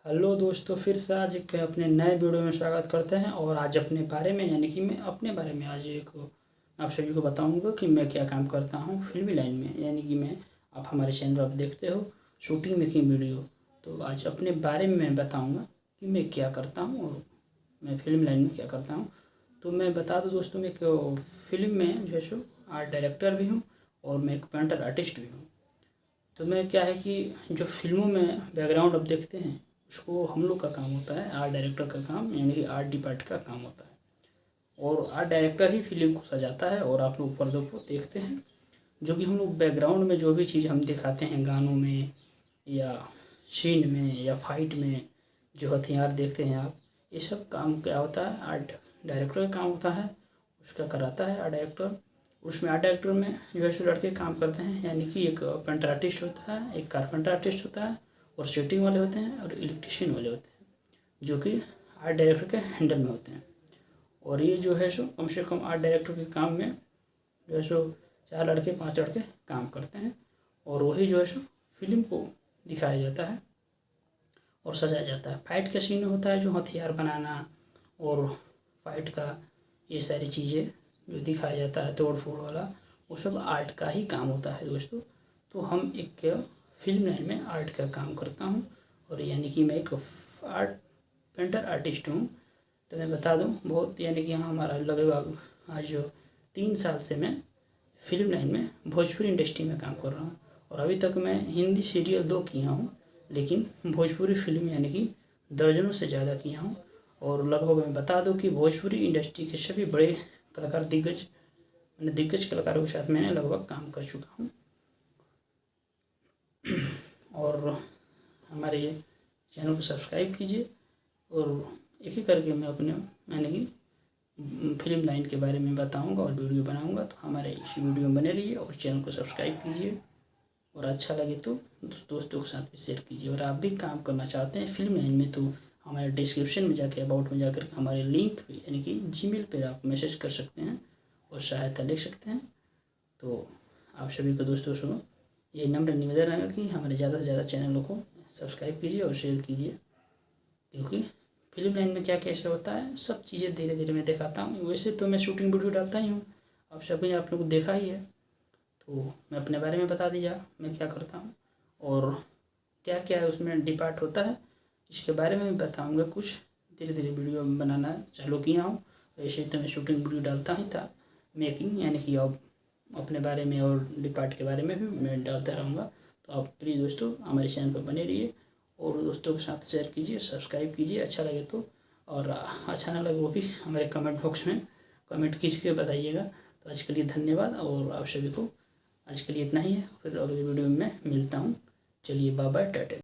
Hello दोस्तों, फिर से आज एक अपने नए वीडियो में स्वागत करते हैं। और आज अपने बारे में यानी कि मैं अपने बारे में आज एक आप सभी को बताऊंगा कि मैं क्या काम करता हूं फिल्मी लाइन में। यानी कि मैं आप हमारे चैनल पर देखते हो शूटिंग मेकिंग वीडियो, तो आज अपने बारे में मैं बताऊंगा कि मैं क्या करता हूं और मैं फिल्म लाइन में क्या करता हूं। तो मैं बता दूँ दोस्तों, मैं एक फिल्म में जो है सो आर्ट डायरेक्टर भी हूँ और मैं एक पेंटर आर्टिस्ट भी हूँ। तो मैं क्या है कि जो फिल्मों में बैकग्राउंड अब देखते हैं उसको हम लोग का काम होता है, आर्ट डायरेक्टर का काम यानी कि आर्ट डिपार्ट का काम होता है। और आर्ट डायरेक्टर ही फिल्म को सजाता है और आप लोग पर्दों को देखते हैं। जो कि हम लोग बैकग्राउंड में जो भी चीज़ हम दिखाते हैं गानों में या सीन में या फाइट में, जो हथियार देखते हैं आप, ये सब काम क्या होता है, आर्ट डायरेक्टर का काम होता है। उसका कराता है आर्ट डायरेक्टर। उसमें आर्ट डायरेक्टर में जो है सो लड़के काम करते हैं, यानी कि एक पेंटर आर्टिस्ट होता है, एक कारपेंटर आर्टिस्ट होता है और सेटिंग वाले होते हैं और इलेक्ट्रिशियन वाले होते हैं, जो कि आर्ट डायरेक्टर के हैंडल में होते हैं। और ये जो है सो कम से कम आर्ट डायरेक्टर के काम में जो है सो 4 लड़के 5 लड़के काम करते हैं। और वही जो है सो फिल्म को दिखाया जाता है और सजाया जाता है। फाइट का सीन होता है, जो हथियार बनाना और फाइट का ये सारी चीज़ें जो दिखाया जाता है तोड़ फोड़ वाला, वो सब आर्ट का ही काम होता है दोस्तों। तो हम एक फिल्म लाइन में आर्ट का काम करता हूँ और यानी कि मैं एक आर्ट पेंटर आर्टिस्ट हूँ। तो मैं बता दूँ बहुत, यानी कि यहाँ हमारा लगभग आज 3 साल से मैं फिल्म लाइन में भोजपुरी इंडस्ट्री में काम कर रहा हूँ। और अभी तक मैं हिंदी सीरियल 2 किया हूँ, लेकिन भोजपुरी फिल्म यानी कि दर्जनों से ज़्यादा किया हूँ। और लगभग मैं बता दूँ कि भोजपुरी इंडस्ट्री के सभी बड़े कलाकार दिग्गज कलाकारों के साथ मैंने लगभग काम कर चुका हूँ। और हमारे चैनल को सब्सक्राइब कीजिए और एक एक करके मैं अपने यानी कि फिल्म लाइन के बारे में बताऊंगा और वीडियो बनाऊंगा। तो हमारे इस वीडियो में बने रहिए और चैनल को सब्सक्राइब कीजिए और अच्छा लगे तो दोस्तों के साथ भी शेयर कीजिए। और आप भी काम करना चाहते हैं फिल्म लाइन में तो हमारे डिस्क्रिप्शन में जाके अबाउट में जाकर के हमारे लिंक पे यानी कि जीमेल पर आप मैसेज कर सकते हैं और सहायता ले सकते हैं। तो आप सभी को दोस्तों सुनो, ये नम्र निवेदन रहेगा कि हमारे ज़्यादा से ज़्यादा चैनलों को सब्सक्राइब कीजिए और शेयर कीजिए, क्योंकि फिल्म लाइन में क्या कैसे होता है सब चीज़ें धीरे धीरे मैं दिखाता हूँ। वैसे तो मैं शूटिंग वीडियो डालता ही हूँ, आप सभी ने आप लोग देखा ही है। तो मैं अपने बारे में बता दिया मैं क्या करता हूँ और क्या क्या उसमें डिपार्ट होता है, इसके बारे में भी बताऊँगा। कुछ धीरे धीरे वीडियो बनाना चालू किया हूँ। वैसे तो मैं शूटिंग वीडियो डालता ही था, मेकिंग यानी कि अब अपने बारे में और डिपार्ट के बारे में भी मैं डालता रहूँगा। तो आप प्लीज़ दोस्तों हमारे चैनल पर बने रहिए और दोस्तों के साथ शेयर कीजिए, सब्सक्राइब कीजिए अच्छा लगे तो। और अच्छा ना लगे वो भी हमारे कमेंट बॉक्स में कमेंट कीज के बताइएगा। तो आज के लिए धन्यवाद और आप सभी को आज के लिए इतना ही है। फिर अगली वीडियो में मिलता हूँ। चलिए बाय बाय, टाटा।